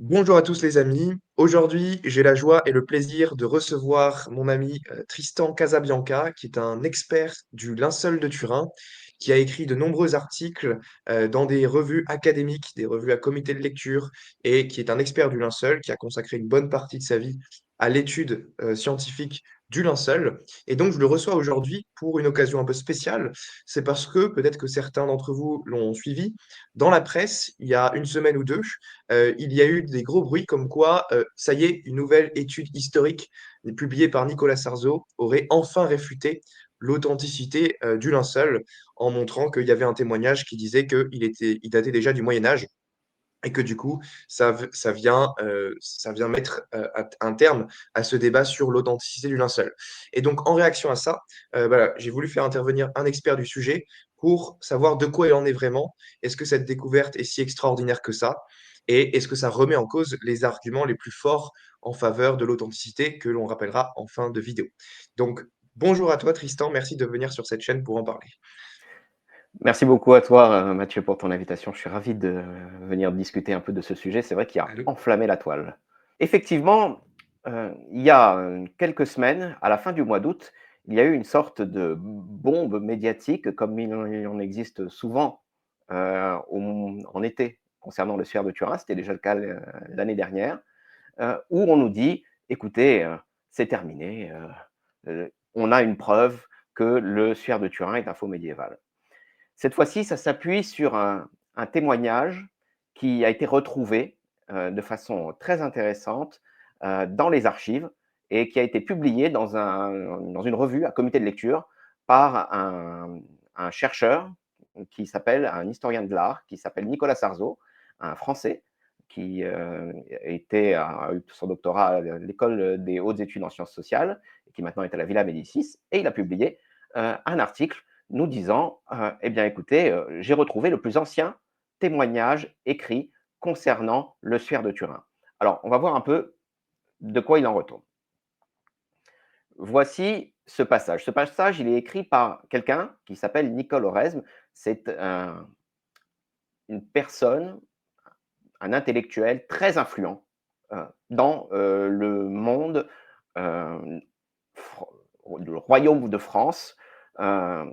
Bonjour à tous les amis. Aujourd'hui, j'ai la joie et le plaisir de recevoir mon ami Tristan Casabianca, qui est un expert du linceul de Turin, qui a écrit de nombreux articles dans des revues académiques, des revues à comité de lecture, et qui est un expert du linceul, qui a consacré une bonne partie de sa vie à l'étude scientifique du linceul. Et donc, je le reçois aujourd'hui pour une occasion un peu spéciale. C'est parce que, peut-être que certains d'entre vous l'ont suivi, dans la presse, il y a une semaine ou deux, il y a eu des gros bruits comme quoi, ça y est, une nouvelle étude historique publiée par Nicolas Sarzo aurait enfin réfuté l'authenticité du linceul en montrant qu'il y avait un témoignage qui disait il datait déjà du Moyen Âge et que du coup, ça vient mettre un terme à ce débat sur l'authenticité du linceul. Et donc, en réaction à ça, voilà, j'ai voulu faire intervenir un expert du sujet pour savoir de quoi il en est vraiment. Est-ce que cette découverte est si extraordinaire que ça? Et est-ce que ça remet en cause les arguments les plus forts en faveur de l'authenticité que l'on rappellera en fin de vidéo? Donc, bonjour à toi, Tristan. Merci de venir sur cette chaîne pour en parler. Merci beaucoup à toi, Mathieu, pour ton invitation. Je suis ravi de venir discuter un peu de ce sujet. C'est vrai qu'il a Allô. enflammé la toile. Effectivement, il y a quelques semaines, à la fin du mois d'août, il y a eu une sorte de bombe médiatique, comme il en existe souvent en été concernant le suaire de Turin. C'était déjà le cas l'année dernière, où on nous dit, écoutez, c'est terminé, on a une preuve que le suaire de Turin est un faux médiéval. Cette fois-ci, ça s'appuie sur un témoignage qui a été retrouvé de façon très intéressante dans les archives et qui a été publié dans une revue à comité de lecture par un chercheur un historien de l'art qui s'appelle Nicolas Sarzo, un Français qui a eu son doctorat à l'école des hautes études en sciences sociales et qui maintenant est à la Villa Médicis, et il a publié un article nous disant, eh bien écoutez, j'ai retrouvé le plus ancien témoignage écrit concernant le suaire de Turin. Alors, on va voir un peu de quoi il en retourne. Voici ce passage. Ce passage, il est écrit par quelqu'un qui s'appelle Nicole Oresme. C'est une personne, un intellectuel très influent dans le monde, euh, le royaume de France, euh,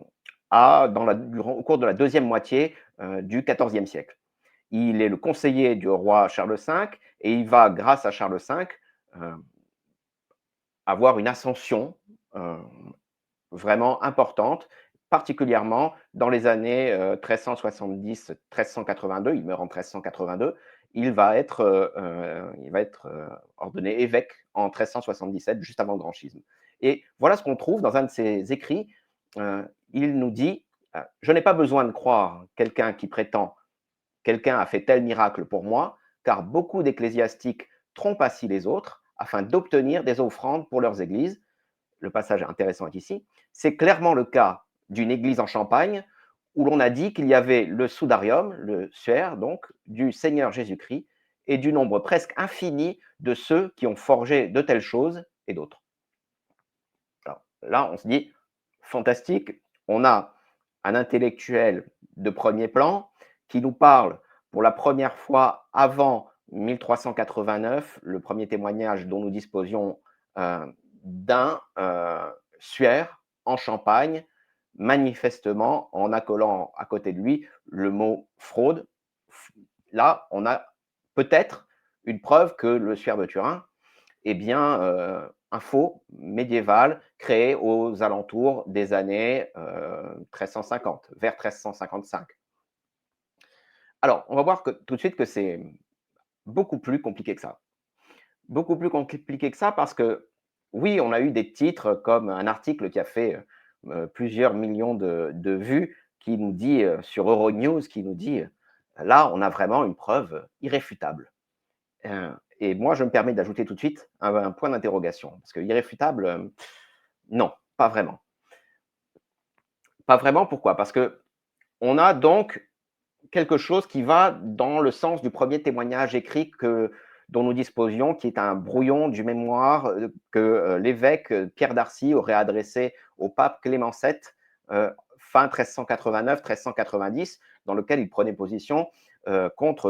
au cours de la deuxième moitié du XIVe siècle. Il est le conseiller du roi Charles V et il va, grâce à Charles V, euh, avoir une ascension vraiment importante, particulièrement dans les années 1370-1382. Il meurt en 1382. Il va être ordonné évêque en 1377, juste avant le grand schisme. Et voilà ce qu'on trouve dans un de ses écrits. Il nous dit je n'ai pas besoin de croire quelqu'un qui prétend quelqu'un a fait tel miracle pour moi, car beaucoup d'ecclésiastiques trompent ainsi les autres afin d'obtenir des offrandes pour leurs églises. Le passage intéressant est ici. C'est clairement le cas d'une église en Champagne où l'on a dit qu'il y avait le sudarium, le suaire, donc, du Seigneur Jésus-Christ et du nombre presque infini de ceux qui ont forgé de telles choses et d'autres. Alors là, on se dit, fantastique, on a un intellectuel de premier plan qui nous parle pour la première fois avant 1389, le premier témoignage dont nous disposions d'un suaire en Champagne, manifestement en accolant à côté de lui le mot fraude. Là, on a peut-être une preuve que le suaire de Turin est bien un faux médiéval créé aux alentours des années 1350, vers 1355. Alors, on va voir tout de suite que c'est beaucoup plus compliqué que ça. Beaucoup plus compliqué que ça parce que, oui, on a eu des titres comme un article qui a fait plusieurs millions de vues qui nous dit, sur Euronews, qui nous dit, là, on a vraiment une preuve irréfutable. Et moi, je me permets d'ajouter tout de suite un point d'interrogation. Parce que irréfutable, non, pas vraiment. Pas vraiment, pourquoi? Parce qu'on a donc quelque chose qui va dans le sens du premier témoignage écrit dont nous disposions, qui est un brouillon du mémoire que l'évêque Pierre d'Arcy aurait adressé au pape Clément VII fin 1389-1390, dans lequel il prenait position contre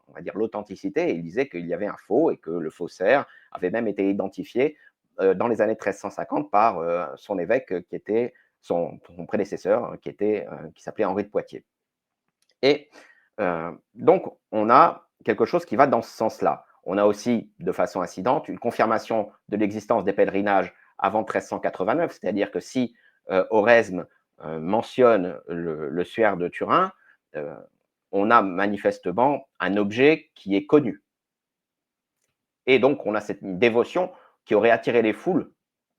on va dire, l'authenticité. Il disait qu'il y avait un faux et que le faussaire avait même été identifié dans les années 1350 par son évêque qui était son prédécesseur, qui s'appelait Henri de Poitiers. Et donc, on a quelque chose qui va dans ce sens-là. On a aussi, de façon incidente, une confirmation de l'existence des pèlerinages avant 1389, c'est-à-dire que si Oresme mentionne le suaire de Turin, euh, on a manifestement un objet qui est connu. Et donc, on a cette dévotion qui aurait attiré les foules,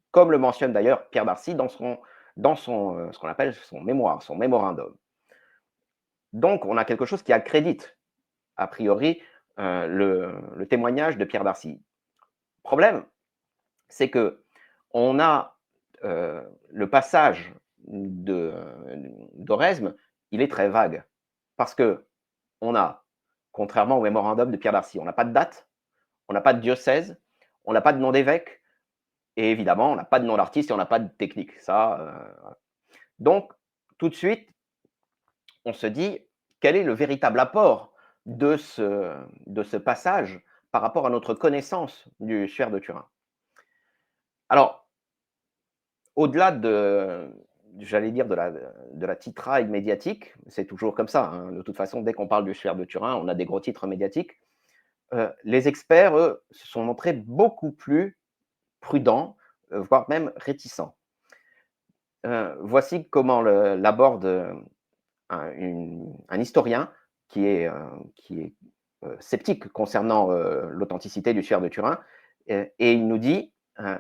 comme le mentionne d'ailleurs Pierre Darcy dans ce qu'on appelle son mémoire, son mémorandum. Donc, on a quelque chose qui accrédite, a priori, le témoignage de Pierre Darcy. Le problème, c'est que on a le passage d'Oresme, il est très vague. Parce que on a, contrairement au mémorandum de Pierre Darcy, on n'a pas de date, on n'a pas de diocèse, on n'a pas de nom d'évêque, et évidemment, on n'a pas de nom d'artiste et on n'a pas de technique. Donc, tout de suite, on se dit, quel est le véritable apport de ce passage par rapport à notre connaissance du suaire de Turin? Alors, au-delà j'allais dire, de la titraille médiatique, c'est toujours comme ça, hein, de toute façon, dès qu'on parle du suaire de Turin, on a des gros titres médiatiques. Les experts, eux, se sont montrés beaucoup plus prudents, voire même réticents. Voici comment l'aborde un historien qui est sceptique concernant l'authenticité du suaire de Turin, et il nous dit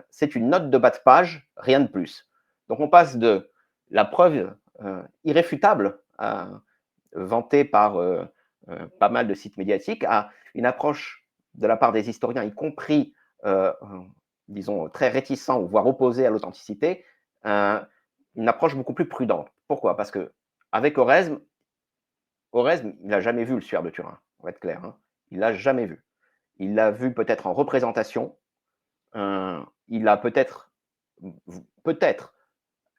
c'est une note de bas de page, rien de plus. Donc on passe de la preuve irréfutable, vantée par pas mal de sites médiatiques, à une approche de la part des historiens, y compris, disons, très réticents, voire opposés à l'authenticité, une approche beaucoup plus prudente. Pourquoi? Parce que avec Oresme, il n'a jamais vu le suaire de Turin, on va être clair. Hein. Il l'a jamais vu. Il l'a vu peut-être en représentation. Il a peut-être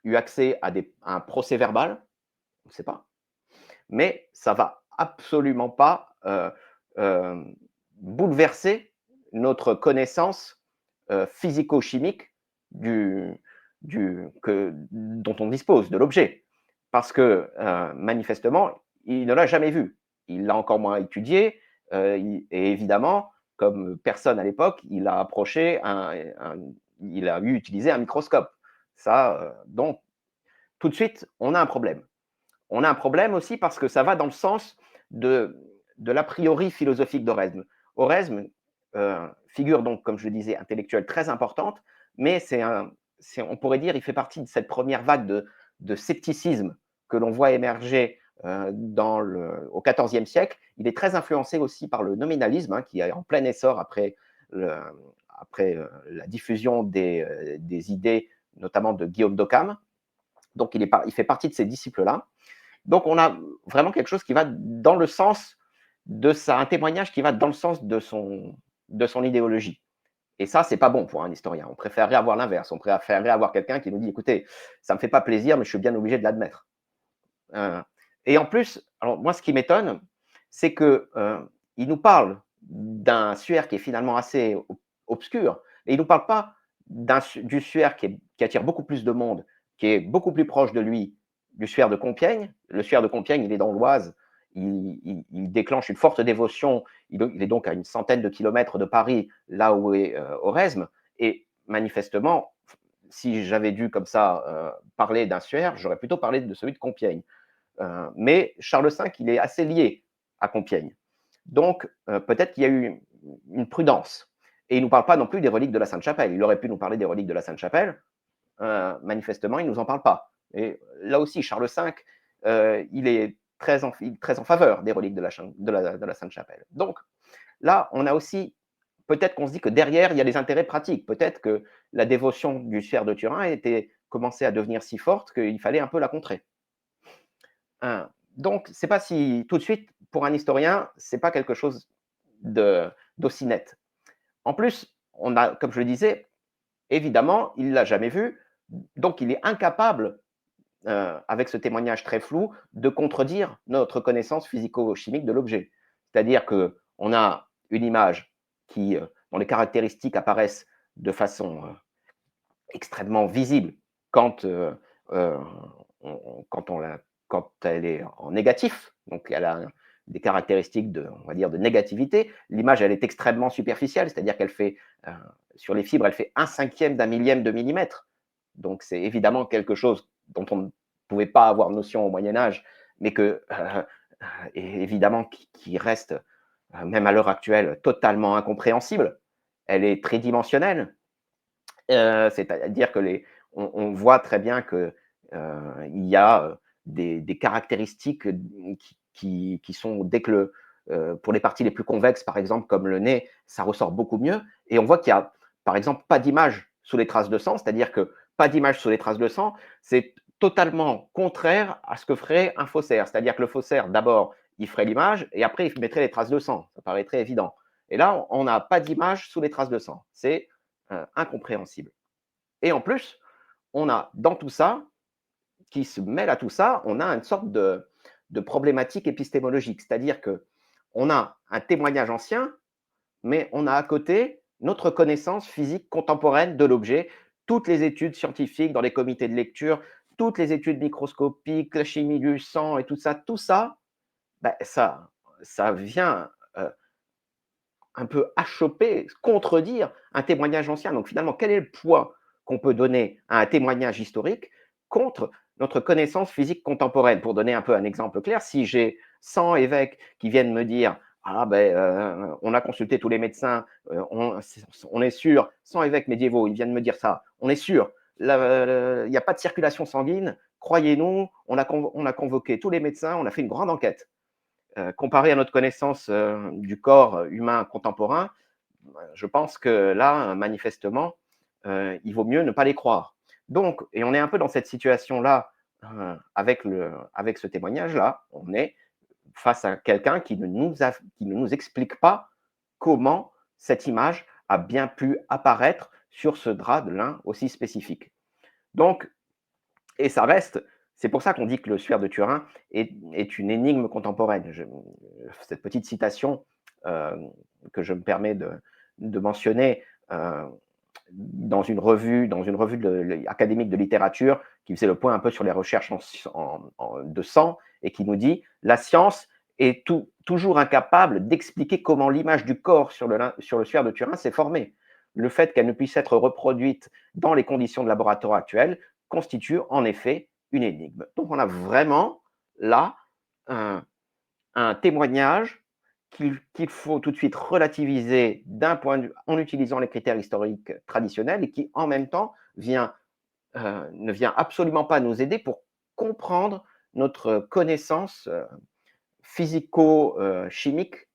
eu accès à un procès verbal, on ne sait pas. Mais ça va absolument pas bouleverser notre connaissance physico-chimique dont on dispose, de l'objet. Parce que manifestement, il ne l'a jamais vu. Il l'a encore moins étudié. Et évidemment, comme personne à l'époque, il a approché, il a utilisé un microscope. Donc, tout de suite, on a un problème. On a un problème aussi parce que ça va dans le sens de l'a priori philosophique d'Oresme. Oresme figure donc, comme je le disais, intellectuelle très importante, mais on pourrait dire, il fait partie de cette première vague de scepticisme que l'on voit émerger au XIVe siècle. Il est très influencé aussi par le nominalisme, hein, qui est en plein essor après la diffusion des idées, notamment de Guillaume d'Occam. Donc, il fait partie de ces disciples-là. Donc, on a vraiment quelque chose qui va dans le sens un témoignage qui va dans le sens de son idéologie. Et ça, c'est pas bon pour un historien. On préférerait avoir l'inverse. On préférerait avoir quelqu'un qui nous dit, écoutez, ça me fait pas plaisir, mais je suis bien obligé de l'admettre. Et en plus, alors moi, ce qui m'étonne, c'est que il nous parle d'un suaire qui est finalement assez obscur, et il nous parle pas du suaire qui attire beaucoup plus de monde, qui est beaucoup plus proche de lui, du suaire de Compiègne. Le suaire de Compiègne, il est dans l'Oise, il déclenche une forte dévotion, il est donc à une centaine de kilomètres de Paris, là où est Oresme, et manifestement, si j'avais dû comme ça parler d'un suaire, j'aurais plutôt parlé de celui de Compiègne. Mais Charles V, il est assez lié à Compiègne. Donc, peut-être qu'il y a eu une prudence. Et il ne nous parle pas non plus des reliques de la Sainte-Chapelle. Il aurait pu nous parler des reliques de la Sainte-Chapelle. Manifestement, il ne nous en parle pas. Et là aussi, Charles V, il est très en faveur des reliques de la Sainte-Chapelle. Donc, là, on a aussi, peut-être qu'on se dit que derrière, il y a des intérêts pratiques. Peut-être que la dévotion du suaire de Turin était commencée à devenir si forte qu'il fallait un peu la contrer. Donc, c'est pas si tout de suite, pour un historien, c'est pas quelque chose d'aussi net. En plus, on a, comme je le disais, évidemment, il l'a jamais vu, donc il est incapable avec ce témoignage très flou, de contredire notre connaissance physico-chimique de l'objet. C'est-à-dire qu'on a une image qui, dont les caractéristiques apparaissent de façon extrêmement visible quand, euh, quand elle est en négatif, donc elle a des caractéristiques de, on va dire, de négativité. L'image, elle est extrêmement superficielle, c'est-à-dire qu'elle fait, sur les fibres, elle fait 1/5 d'un millième de millimètre. Donc c'est évidemment quelque chose dont on ne pouvait pas avoir notion au Moyen Âge, mais que, et évidemment, qui reste, même à l'heure actuelle, totalement incompréhensible. Elle est tridimensionnelle, c'est-à-dire que on voit très bien que il y a des caractéristiques qui sont dès que pour les parties les plus convexes, par exemple, comme le nez, ça ressort beaucoup mieux. Et on voit qu'il y a, par exemple, pas d'image sous les traces de sang, c'est-à-dire que pas d'image sous les traces de sang, c'est totalement contraire à ce que ferait un faussaire. C'est-à-dire que le faussaire, d'abord, il ferait l'image et après, il mettrait les traces de sang. Ça paraîtrait évident. Et là, on n'a pas d'image sous les traces de sang. C'est incompréhensible. Et en plus, on a dans tout ça, qui se mêle à tout ça, on a une sorte de problématique épistémologique. C'est-à-dire qu'on a un témoignage ancien, mais on a à côté notre connaissance physique contemporaine de l'objet, toutes les études scientifiques dans les comités de lecture, toutes les études microscopiques, la chimie du sang et tout ça, ben ça vient un peu achoper, contredire un témoignage ancien. Donc finalement, quel est le poids qu'on peut donner à un témoignage historique contre notre connaissance physique contemporaine? Pour donner un peu un exemple clair, si j'ai 100 évêques qui viennent me dire ah ben, on a consulté tous les médecins, on est sûr, 100 évêques médiévaux, ils viennent me dire ça, on est sûr, il n'y a pas de circulation sanguine, croyez-nous, on a convoqué tous les médecins, on a fait une grande enquête. Comparé à notre connaissance du corps humain contemporain, je pense que là, manifestement, il vaut mieux ne pas les croire. Donc, et on est un peu dans cette situation-là avec ce témoignage-là, on est face à quelqu'un qui qui ne nous explique pas comment cette image a bien pu apparaître sur ce drap de lin aussi spécifique. Donc, et ça reste, c'est pour ça qu'on dit que le suaire de Turin est une énigme contemporaine. Cette petite citation que je me permets de mentionner dans une revue académique de littérature qui faisait le point un peu sur les recherches de sang et qui nous dit la science est toujours incapable d'expliquer comment l'image du corps sur le suaire de Turin s'est formée. Le fait qu'elle ne puisse être reproduite dans les conditions de laboratoire actuelles constitue en effet une énigme. Donc on a vraiment là un témoignage qu'il faut tout de suite relativiser d'un point de vue, en utilisant les critères historiques traditionnels et qui en même temps ne vient absolument pas nous aider pour comprendre notre connaissance physico-chimique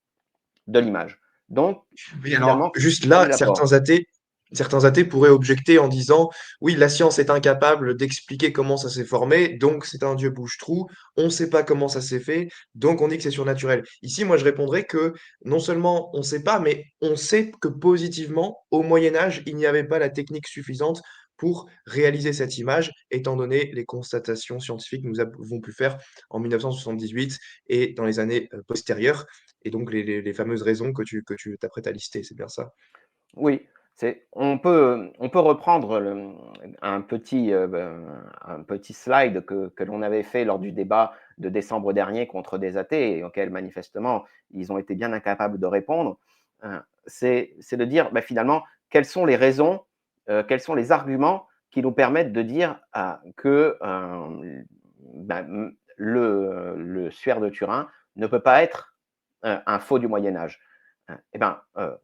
de l'image. Donc Oui, alors finalement, juste quel là, est l'apport? certains athées pourraient objecter en disant, oui, la science est incapable d'expliquer comment ça s'est formé, donc c'est un dieu bouche-trou, on ne sait pas comment ça s'est fait, donc on dit que c'est surnaturel. Ici, moi, je répondrais que non seulement on ne sait pas, mais on sait que positivement, au Moyen Âge, il n'y avait pas la technique suffisante pour réaliser cette image, étant donné les constatations scientifiques que nous avons pu faire en 1978 et dans les années postérieures. Et donc, les fameuses raisons que tu t'apprêtes à lister, c'est bien ça. Oui, on peut reprendre un petit slide que l'on avait fait lors du débat de décembre dernier contre des athées, et auquel manifestement ils ont été bien incapables de répondre. C'est de dire finalement quelles sont les raisons, quels sont les arguments qui nous permettent de dire que le suaire de Turin ne peut pas être un faux du Moyen Âge. Eh ben,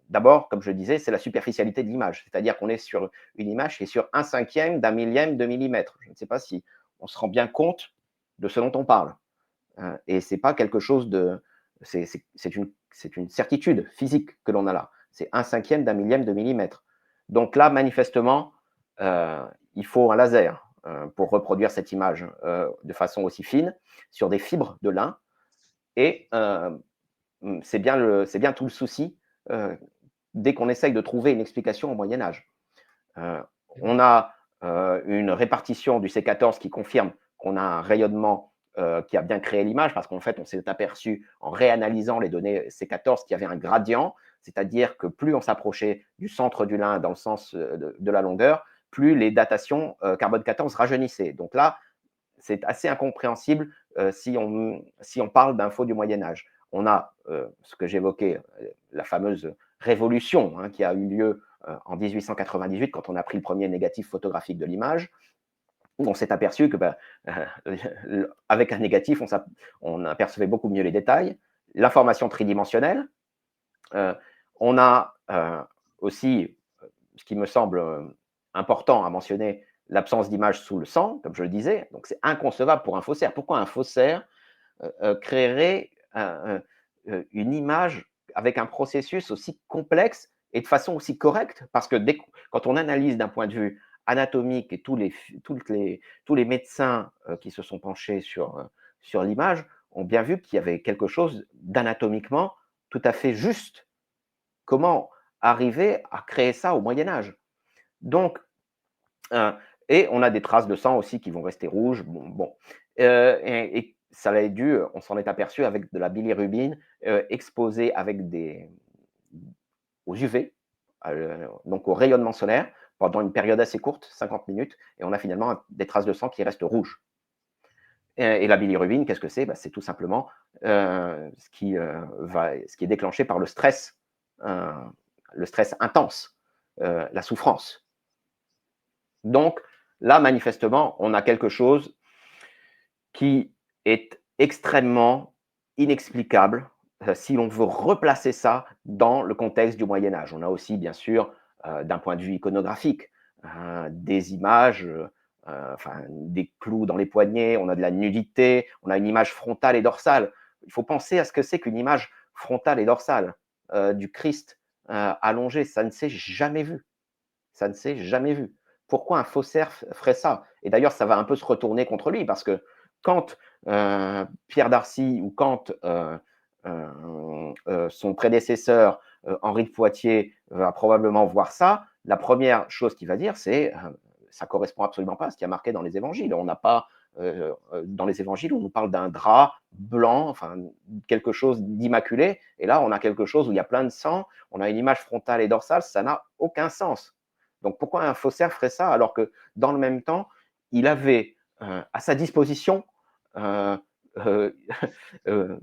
d'abord, comme je disais, c'est la superficialité de l'image. C'est-à-dire qu'on est sur une image qui est sur 1/5 d'un millième de millimètre. Je ne sais pas si on se rend bien compte de ce dont on parle. Et c'est pas quelque chose de. C'est une certitude physique que l'on a là. C'est 1/5 d'un millième de millimètre. Donc là, manifestement, il faut un laser pour reproduire cette image de façon aussi fine sur des fibres de lin. Et c'est bien tout le souci dès qu'on essaye de trouver une explication au Moyen Âge. On a une répartition du C14 qui confirme qu'on a un rayonnement qui a bien créé l'image, parce qu'en fait, on s'est aperçu en réanalysant les données C14 qu'il y avait un gradient, c'est-à-dire que plus on s'approchait du centre du lin dans le sens de la longueur, plus les datations carbone 14 rajeunissaient. Donc là, c'est assez incompréhensible si on parle d'un faux du Moyen Âge. On a ce que j'évoquais, la fameuse révolution qui a eu lieu en 1898, quand on a pris le premier négatif photographique de l'image, où on s'est aperçu que avec un négatif, on apercevait beaucoup mieux les détails, l'information tridimensionnelle. On a aussi, ce qui me semble important à mentionner, l'absence d'image sous le sang, comme je le disais. Donc c'est inconcevable pour un faussaire. Pourquoi un faussaire créerait une image avec un processus aussi complexe et de façon aussi correcte? Parce que quand on analyse d'un point de vue anatomique, et tous les médecins qui se sont penchés sur l'image ont bien vu qu'il y avait quelque chose d'anatomiquement tout à fait juste. Comment arriver à créer ça au Moyen Âge? Donc, et on a des traces de sang aussi qui vont rester rouges. Bon. Et ça l'a dû, on s'en est aperçu avec de la bilirubine exposée aux UV, donc au rayonnement solaire, pendant une période assez courte, 50 minutes, et on a finalement des traces de sang qui restent rouges. Et la bilirubine, qu'est-ce que c'est? C'est tout simplement ce qui est déclenché par euh, le stress intense, la souffrance. Donc là, manifestement, on a quelque chose qui est extrêmement inexplicable si l'on veut replacer ça dans le contexte du Moyen Âge. On a aussi, bien sûr, d'un point de vue iconographique, des images, enfin, des clous dans les poignets, on a de la nudité, on a une image frontale et dorsale. Il faut penser à ce que c'est qu'une image frontale et dorsale du Christ allongé. Ça ne s'est jamais vu. Ça ne s'est jamais vu. Pourquoi un faussaire ferait ça? Et d'ailleurs, ça va un peu se retourner contre lui, parce que quand Pierre Darcy, ou quand son prédécesseur Henri de Poitiers va probablement voir ça, la première chose qu'il va dire, c'est ça correspond absolument pas à ce qui a marqué dans les évangiles. On n'a pas dans les évangiles, on nous parle d'un drap blanc, enfin quelque chose d'immaculé, et là on a quelque chose où il y a plein de sang, on a une image frontale et dorsale, ça n'a aucun sens. Donc pourquoi un faussaire ferait ça alors que dans le même temps, il avait à sa disposition euh, euh, euh,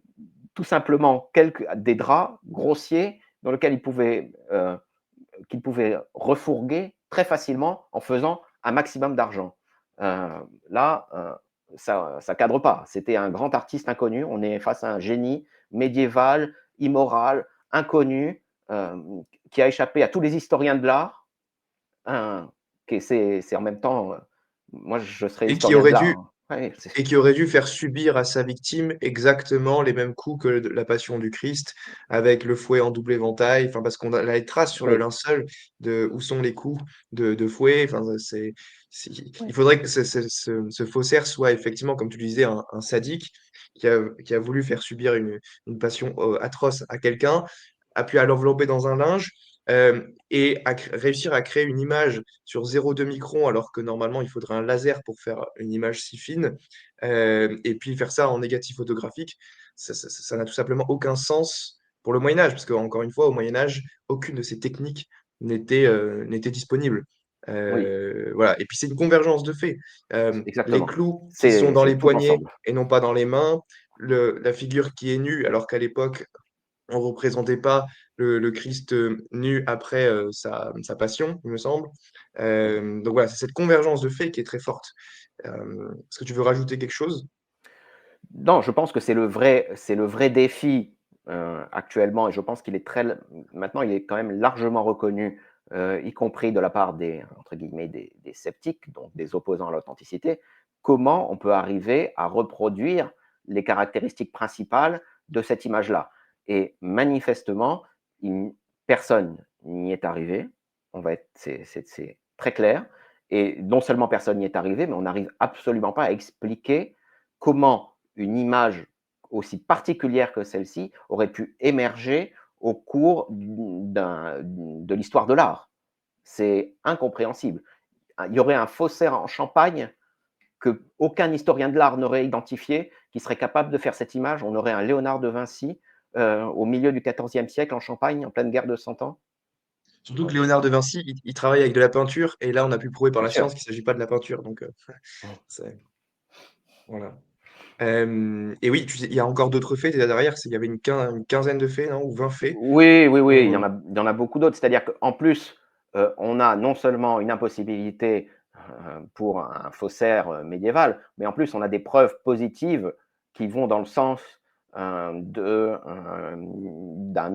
tout simplement des draps grossiers dans lesquels qu'il pouvait refourguer très facilement en faisant un maximum d'argent. Là, ça ne cadre pas. C'était un grand artiste inconnu. On est face à un génie médiéval, immoral, inconnu, qui a échappé à tous les historiens de l'art. C'est en même temps, moi je serais Et qui historien de aurait dû, l'art. Ouais, et qui aurait dû faire subir à sa victime exactement les mêmes coups que la Passion du Christ, avec le fouet en double éventail, enfin, parce qu'on a les traces sur le oui, linceul de où sont les coups de fouet. Enfin, il oui, faudrait que ce faussaire soit effectivement, comme tu le disais, un sadique qui a voulu faire subir une passion atroce à quelqu'un, a pu à l'envelopper dans un linge. Et réussir à créer une image sur 0,2 micron, alors que normalement il faudrait un laser pour faire une image si fine, et puis faire ça en négatif photographique, ça n'a tout simplement aucun sens pour le Moyen Âge, parce qu'encore une fois, au Moyen Âge, aucune de ces techniques n'était disponible. oui, Voilà. Et puis c'est une convergence de faits. Les exactement. clous qui sont dans C'est les tout poignets ensemble. et non pas dans les mains, la figure qui est nue, alors qu'à l'époque, on ne représentait pas le Christ nu après sa passion, il me semble. Donc voilà, c'est cette convergence de faits qui est très forte. Est-ce que tu veux rajouter quelque chose? Non, je pense que c'est le vrai défi actuellement, et je pense qu'il est maintenant, il est quand même largement reconnu, y compris de la part des, entre guillemets, des sceptiques, donc des opposants à l'authenticité. Comment on peut arriver à reproduire les caractéristiques principales de cette image-là? Et manifestement, il- personne n'y est arrivé. C'est très clair. Et non seulement personne n'y est arrivé, mais on n'arrive absolument pas à expliquer comment une image aussi particulière que celle-ci aurait pu émerger au cours de l'histoire de l'art. C'est incompréhensible. Il y aurait un faussaire en Champagne qu'aucun historien de l'art n'aurait identifié, qui serait capable de faire cette image. On aurait un Léonard de Vinci au milieu du XIVe siècle en Champagne, en pleine guerre de Cent Ans. Surtout que Léonard de Vinci, il travaille avec de la peinture, et là, on a pu prouver par Bien la sûr. science qu'il ne s'agit pas de la peinture. Donc, c'est- voilà. Et oui, il y a encore d'autres faits derrière. Il y avait une quinzaine de faits, non, ou 20 faits. Oui, oui, oui, Euh, il y en a beaucoup d'autres. C'est-à-dire qu'en plus, on a non seulement une impossibilité pour un faussaire médiéval, mais en plus, on a des preuves positives qui vont dans le sens d'un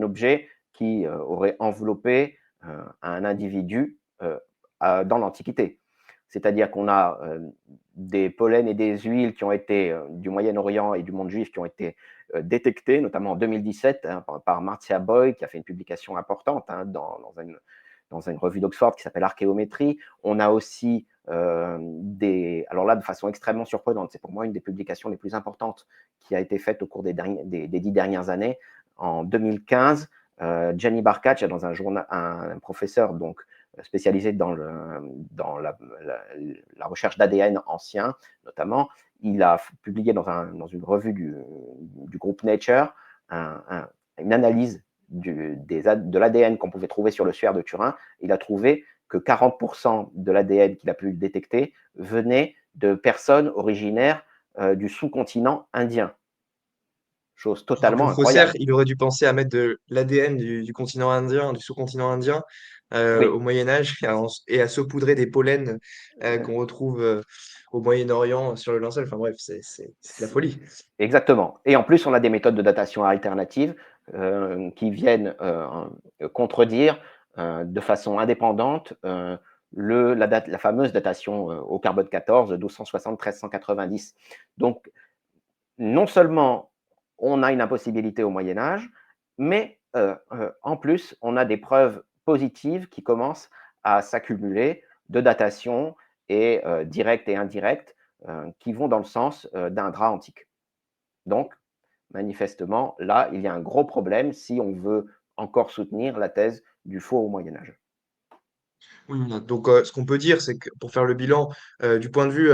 objet qui aurait enveloppé un individu dans l'Antiquité. C'est-à-dire qu'on a des pollens et des huiles qui ont été du Moyen-Orient et du monde juif qui ont été détectés, notamment en 2017 hein, par Marcia Boy, qui a fait une publication importante hein, dans une revue d'Oxford qui s'appelle Archéométrie. On a aussi alors là, de façon extrêmement surprenante, c'est pour moi une des publications les plus importantes qui a été faite au cours des 10 dernières années. En 2015, Gianni Barcaccia, dans un journal, un professeur donc spécialisé dans la recherche d'ADN ancien, notamment, il a publié dans une revue du groupe Nature une analyse de l'ADN qu'on pouvait trouver sur le suaire de Turin. Il a trouvé que 40% de l'ADN qu'il a pu détecter venait de personnes originaires du sous-continent indien. Chose Donc le totalement faussaire, incroyable. il aurait dû penser à mettre de l'ADN du continent indien, du sous-continent indien, au Oui, Moyen Âge, et à saupoudrer des pollens qu'on retrouve au Moyen-Orient sur le linceul. Enfin bref, c'est de la folie. exactement. Et en plus, on a des méthodes de datation alternatives qui viennent contredire de façon indépendante la fameuse datation au carbone 14, 1260, 1390. Donc, non seulement on a une impossibilité au Moyen Âge, mais en plus, on a des preuves positives qui commencent à s'accumuler de datation et directes et indirectes qui vont dans le sens d'un drap antique. Donc, manifestement, là, il y a un gros problème si on veut encore soutenir la thèse du faux au Moyen Âge. Oui, voilà. Donc, ce qu'on peut dire, c'est que pour faire le bilan, du point de vue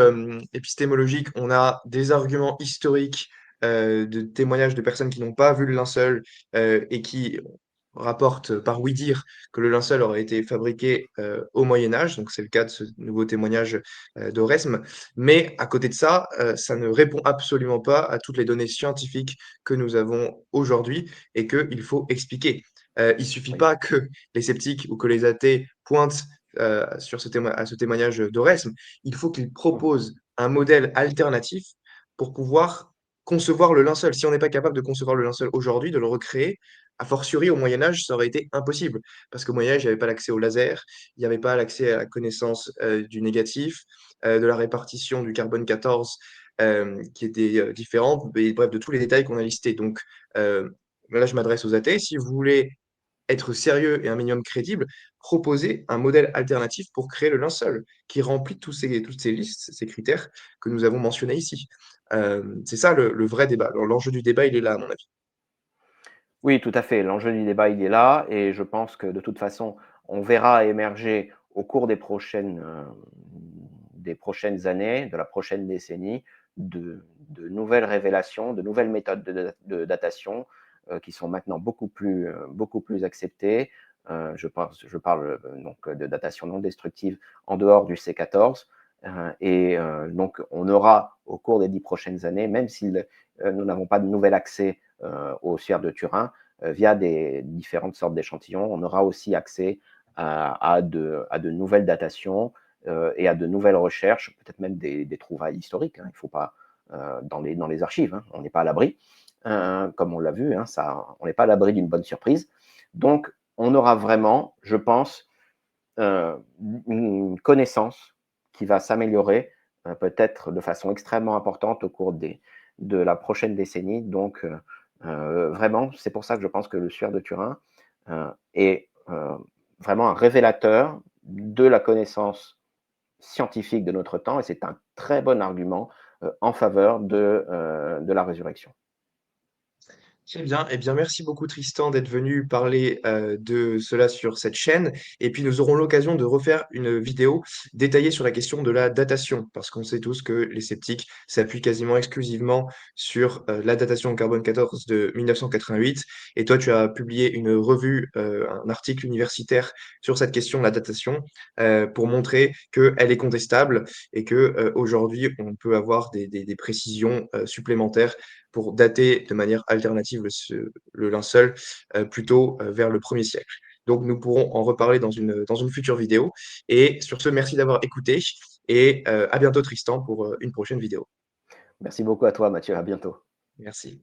épistémologique, on a des arguments historiques de témoignages de personnes qui n'ont pas vu le linceul et qui rapportent par oui-dire que le linceul aurait été fabriqué au Moyen Âge. Donc, c'est le cas de ce nouveau témoignage d'Oresme. Mais à côté de ça, ça ne répond absolument pas à toutes les données scientifiques que nous avons aujourd'hui et qu'il faut expliquer. Il suffit Oui. pas que les sceptiques ou que les athées pointent à ce témoignage d'Oresme, il faut qu'il propose un modèle alternatif pour pouvoir concevoir le linceul. Si on n'est pas capable de concevoir le linceul aujourd'hui, de le recréer, a fortiori au Moyen Âge, ça aurait été impossible. Parce qu'au Moyen Âge, il n'y avait pas l'accès au laser, il n'y avait pas l'accès à la connaissance du négatif, de la répartition du carbone 14 qui était différente, et bref, de tous les détails qu'on a listés. Donc là, je m'adresse aux athées. Si vous voulez être sérieux et un minimum crédible, proposer un modèle alternatif pour créer le linceul qui remplit toutes ces listes, ces critères que nous avons mentionnés ici. C'est ça le vrai débat. Alors, l'enjeu du débat, il est là, à mon avis. Oui, tout à fait. L'enjeu du débat, il est là, et je pense que de toute façon, on verra émerger au cours des prochaines années, de la prochaine décennie, de nouvelles révélations, de nouvelles méthodes de datation qui sont maintenant beaucoup plus acceptées. Je parle donc de datation non destructive en dehors du C14. Donc, on aura au cours des 10 prochaines années, même si nous n'avons pas de nouvel accès aux sphères de Turin, via des différentes sortes d'échantillons, on aura aussi accès à de nouvelles datations et à de nouvelles recherches, peut-être même des trouvailles historiques. Hein. Il ne faut pas dans les archives, hein, on n'est pas à l'abri, comme on l'a vu, hein, on n'est pas à l'abri d'une bonne surprise. Donc, on aura vraiment, je pense, une connaissance qui va s'améliorer peut-être de façon extrêmement importante au cours de la prochaine décennie. Donc, vraiment, c'est pour ça que je pense que le suaire de Turin est vraiment un révélateur de la connaissance scientifique de notre temps, et c'est un très bon argument en faveur de la résurrection. Très bien. Eh bien, merci beaucoup Tristan d'être venu parler de cela sur cette chaîne. Et puis nous aurons l'occasion de refaire une vidéo détaillée sur la question de la datation, parce qu'on sait tous que les sceptiques s'appuient quasiment exclusivement sur la datation en carbone 14 de 1988. Et toi, tu as publié une revue, un article universitaire sur cette question de la datation, pour montrer qu'elle est contestable et que aujourd'hui, on peut avoir des précisions supplémentaires pour dater de manière alternative le linceul plutôt vers le 1er siècle. Donc, nous pourrons en reparler dans une future vidéo. Et sur ce, merci d'avoir écouté et à bientôt, Tristan, pour une prochaine vidéo. Merci beaucoup à toi, Mathieu. À bientôt. Merci.